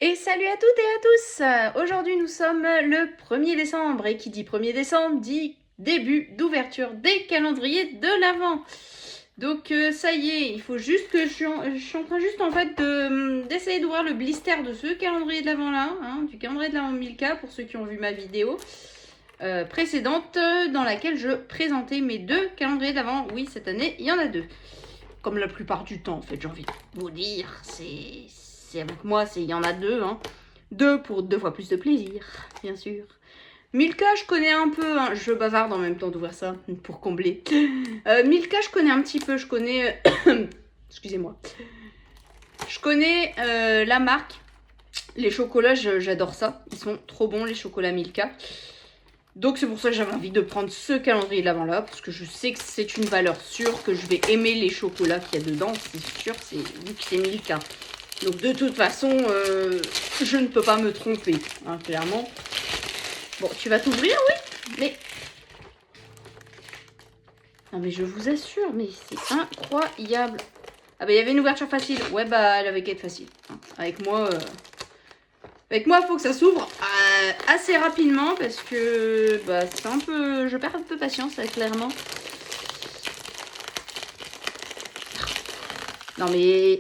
Et salut à toutes et à tous. Aujourd'hui nous sommes le 1er décembre et qui dit 1er décembre dit début d'ouverture des calendriers de l'Avent. Donc ça y est, il faut juste que je suis en train juste en fait d'essayer d'ouvrir le blister de ce calendrier de l'Avent là, du calendrier de l'Avent Milka pour ceux qui ont vu ma vidéo précédente dans laquelle je présentais mes deux calendriers d'Avent. Oui, cette année il y en a deux. Comme la plupart du temps en fait, j'ai envie de vous dire, c'est avec moi, il y en a deux, deux pour 2 fois plus de plaisir, bien sûr. Milka, je connais un peu, je bavarde en même temps d'ouvrir ça pour combler. Milka, je connais un petit peu, je connais, excusez-moi, je connais la marque, les chocolats, j'adore ça, ils sont trop bons les chocolats Milka. Donc c'est pour ça que j'avais envie de prendre ce calendrier de l'Avent là, parce que je sais que c'est une valeur sûre, que je vais aimer les chocolats qu'il y a dedans, c'est sûr, vu que c'est Milka. Donc de toute façon, je ne peux pas me tromper, clairement. Bon, tu vas t'ouvrir, oui, mais... Non mais je vous assure, mais c'est incroyable. Ah bah il y avait une ouverture facile, ouais bah elle avait qu'à être facile. Avec moi, il faut que ça s'ouvre assez rapidement parce que bah, c'est un peu... Je perds un peu patience, clairement. Non mais...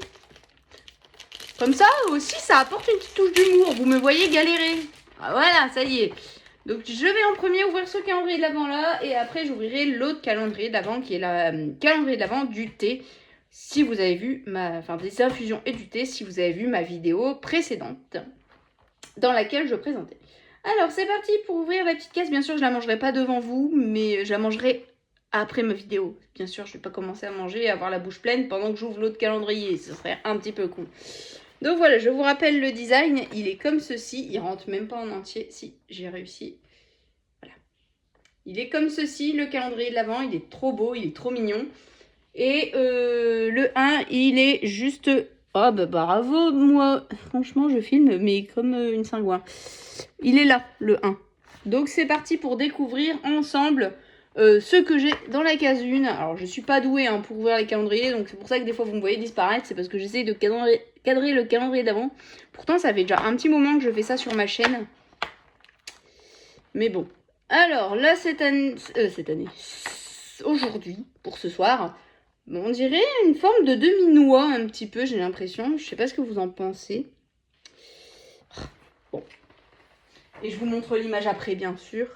Comme ça aussi, ça apporte une petite touche d'humour. Vous me voyez galérer. Ah, voilà, ça y est. Donc je vais en premier ouvrir ce calendrier de l'Avent là. Et après j'ouvrirai l'autre calendrier d'Avent qui est le calendrier de l'Avent du thé. Si vous avez vu enfin des infusions et du thé, si vous avez vu ma vidéo précédente dans laquelle je présentais. Alors c'est parti pour ouvrir la petite caisse. Bien sûr je la mangerai pas devant vous, mais je la mangerai après ma vidéo. Bien sûr je vais pas commencer à manger et avoir la bouche pleine pendant que j'ouvre l'autre calendrier. Ce serait un petit peu con. Donc voilà, je vous rappelle le design, il est comme ceci, il rentre même pas en entier. Si, j'ai réussi. Voilà. Il est comme ceci, le calendrier de l'Avent, il est trop beau, il est trop mignon. Et le 1, il est juste... Oh bah bravo, moi, franchement, je filme, mais comme une cingouin. Il est là, le 1. Donc c'est parti pour découvrir ensemble ce que j'ai dans la case 1. Alors je suis pas douée pour ouvrir les calendriers, donc c'est pour ça que des fois vous me voyez disparaître. C'est parce que j'essaye de cadrer le calendrier d'avant. Pourtant ça fait déjà un petit moment que je fais ça sur ma chaîne. Mais bon. Alors là cette année, aujourd'hui, pour ce soir, on dirait une forme de demi-noix un petit peu, j'ai l'impression. Je sais pas ce que vous en pensez. Bon. Et je vous montre l'image après, bien sûr.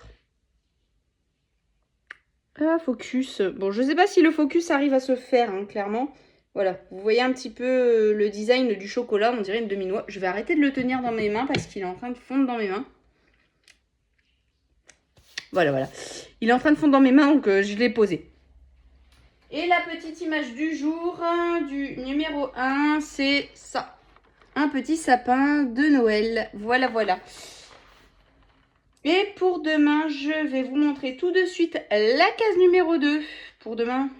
Ah, focus. Bon, je sais pas si le focus arrive à se faire, clairement. Voilà, vous voyez un petit peu le design du chocolat, on dirait une demi-noix. Je vais arrêter de le tenir dans mes mains parce qu'il est en train de fondre dans mes mains. Voilà, voilà. Il est en train de fondre dans mes mains, donc je l'ai posé. Et la petite image du jour, du numéro 1, c'est ça. Un petit sapin de Noël. Voilà, voilà. Et pour demain, je vais vous montrer tout de suite la case numéro 2. Pour demain.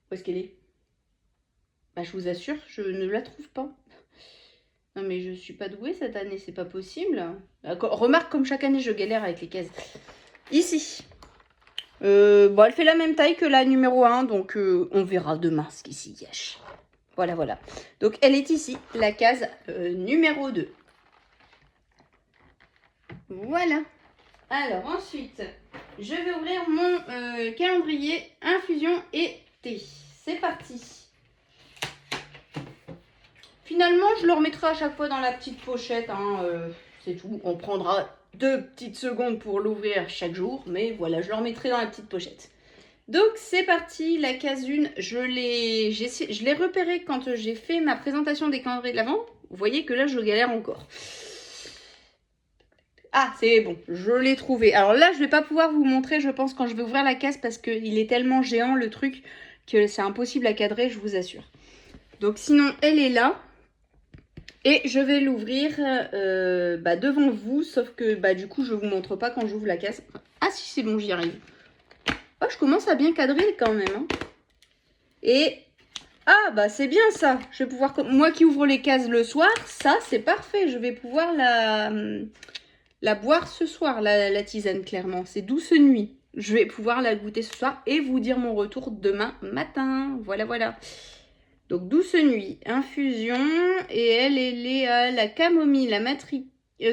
Où est-ce qu'elle est? Bah, je vous assure, je ne la trouve pas. Non mais je suis pas douée cette année, c'est pas possible. Remarque comme chaque année je galère avec les cases. Ici. Bon, elle fait la même taille que la numéro 1, donc on verra demain ce qui s'y cache. Voilà, voilà. Donc elle est ici, la case numéro 2. Voilà. Alors ensuite, je vais ouvrir mon calendrier infusion et thé. C'est parti. Finalement, je le remettrai à chaque fois dans la petite pochette. C'est tout. On prendra 2 petites secondes pour l'ouvrir chaque jour. Mais voilà, je le remettrai dans la petite pochette. Donc, c'est parti. La case 1, je l'ai repéré quand j'ai fait ma présentation des calendriers de l'Avent. Vous voyez que là, je galère encore. Ah, c'est bon, je l'ai trouvé. Alors là, je vais pas pouvoir vous montrer, je pense, quand je vais ouvrir la case parce qu'il est tellement géant, le truc, que c'est impossible à cadrer, je vous assure. Donc sinon, elle est là. Et je vais l'ouvrir devant vous, sauf que du coup, je vous montre pas quand j'ouvre la case. Ah si, c'est bon, j'y arrive. Oh, je commence à bien cadrer quand même. Et... Ah, bah c'est bien ça. Je vais pouvoir... Moi qui ouvre les cases le soir, ça, c'est parfait. Je vais pouvoir la boire ce soir, la tisane, clairement. C'est douce nuit. Je vais pouvoir la goûter ce soir et vous dire mon retour demain matin. Voilà, voilà. Donc Douce Nuit, infusion, et elle est à la camomille,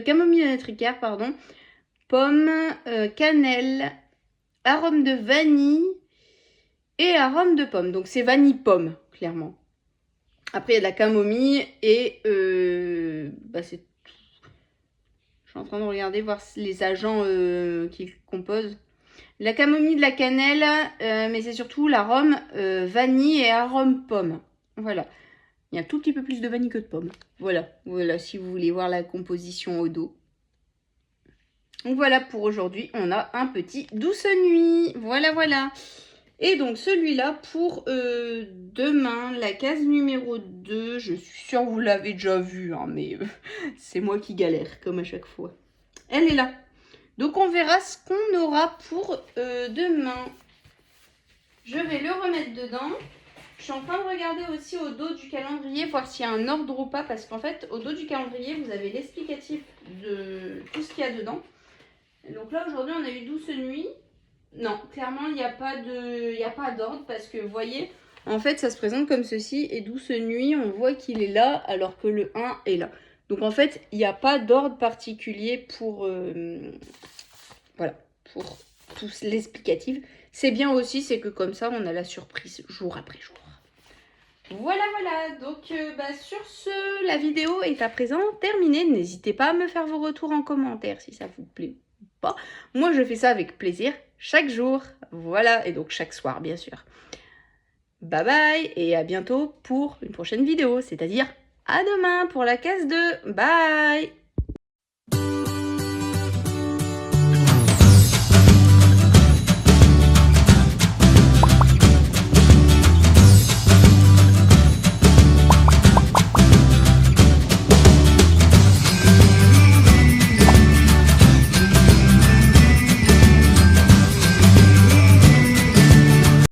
camomille matricaire, pardon, pomme, cannelle, arôme de vanille et arôme de pomme. Donc c'est vanille pomme, clairement. Après il y a de la camomille et c'est... Je suis en train de regarder, voir les agents qui composent. La camomille, de la cannelle, mais c'est surtout l'arôme vanille et arôme pomme. Voilà. Il y a un tout petit peu plus de vanille que de pomme. Voilà, si vous voulez voir la composition au dos. Donc voilà, pour aujourd'hui, on a un petit Douce Nuit. Voilà. Et donc celui-là, pour demain, la case numéro 2, je suis sûre que vous l'avez déjà vu, hein, mais c'est moi qui galère, comme à chaque fois. Elle est là. Donc on verra ce qu'on aura pour demain. Je vais le remettre dedans. Je suis en train de regarder aussi au dos du calendrier, voir s'il y a un ordre ou pas, parce qu'en fait, au dos du calendrier, vous avez l'explicatif de tout ce qu'il y a dedans. Et donc là, aujourd'hui, on a eu Douce Nuit. Non, clairement, il n'y a pas d'ordre, parce que, vous voyez, en fait, ça se présente comme ceci, et Douce Nuit, on voit qu'il est là, alors que le 1 est là. Donc, en fait, il n'y a pas d'ordre particulier pour... voilà, pour tout l'explicatif. C'est bien aussi, c'est que comme ça, on a la surprise jour après jour. Voilà, donc sur ce, la vidéo est à présent terminée. N'hésitez pas à me faire vos retours en commentaire si ça vous plaît ou pas. Moi, je fais ça avec plaisir chaque jour. Voilà, et donc chaque soir, bien sûr. Bye bye, et à bientôt pour une prochaine vidéo, c'est-à-dire à demain pour la case 2. Bye!